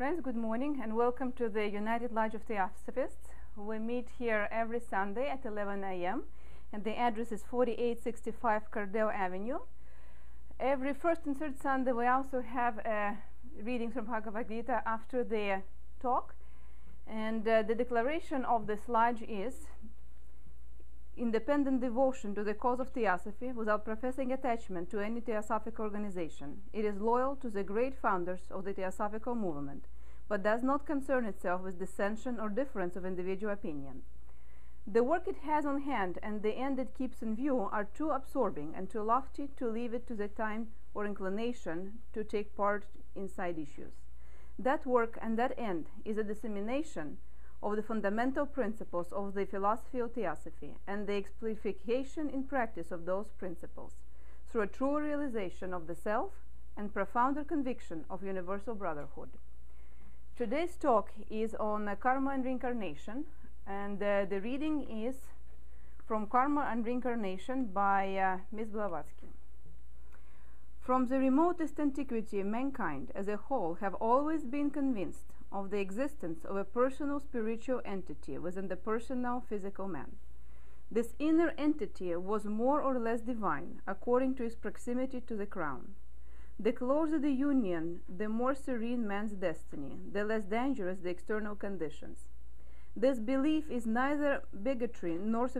Friends, good morning and welcome to the United Lodge of Theosophists. We meet here every Sunday at 11 a.m. and the address is 4865 Cardell Avenue. Every first and third Sunday we also have readings from Bhagavad Gita after the talk, and the declaration of this lodge is independent devotion to the cause of Theosophy without professing attachment to any Theosophical organization. It is loyal to the great founders of the Theosophical movement, but does not concern itself with dissension or difference of individual opinion. The work it has on hand and the end it keeps in view are too absorbing and too lofty to leave it to the time or inclination to take part in side issues. That work and that end is a dissemination of the fundamental principles of the philosophy of Theosophy and the exemplification in practice of those principles through a true realization of the self and profounder conviction of universal brotherhood. Today's talk is on karma and reincarnation, and the reading is from Karma and Reincarnation by Ms. Blavatsky. From the remotest antiquity, mankind as a whole have always been convinced of the existence of a personal spiritual entity within the personal physical man. This inner entity was more or less divine according to its proximity to the crown. The closer the union, the more serene man's destiny, the less dangerous the external conditions. This belief is neither bigotry nor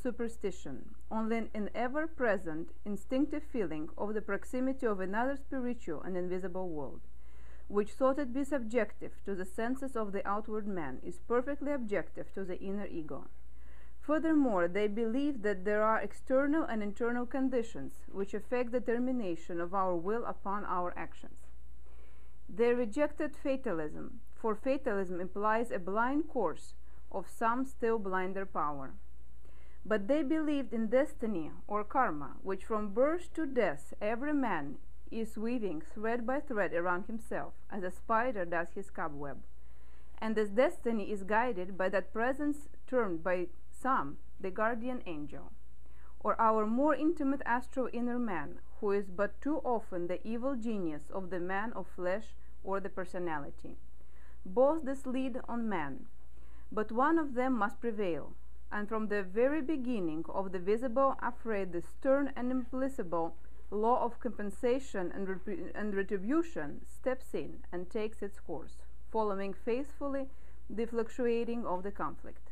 superstition, only an ever-present instinctive feeling of the proximity of another spiritual and invisible world, which, thought it be subjective to the senses of the outward man, is perfectly objective to the inner ego. Furthermore, they believe that there are external and internal conditions which affect the determination of our will upon our actions. They rejected fatalism, for fatalism implies a blind course of some still blinder power. But they believed in destiny or karma, which from birth to death every man is weaving thread by thread around himself, as a spider does his cobweb. And this destiny is guided by that presence termed by some the guardian angel, or our more intimate astral inner man, who is but too often the evil genius of the man of flesh or the personality. Both this lead on man, but one of them must prevail, and from the very beginning of the visible affray the stern and implacable law of compensation and retribution steps in and takes its course, following faithfully the fluctuating of the conflict.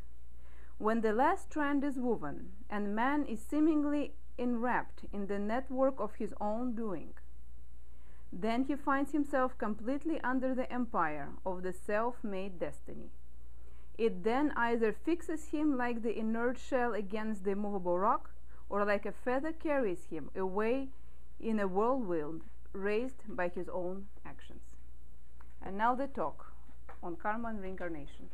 When the last strand is woven, and man is seemingly enwrapped in the network of his own doing, then he finds himself completely under the empire of the self-made destiny. It then either fixes him like the inert shell against the immovable rock, or like a feather carries him away in a whirlwind raised by his own actions. And now the talk on karma and reincarnation.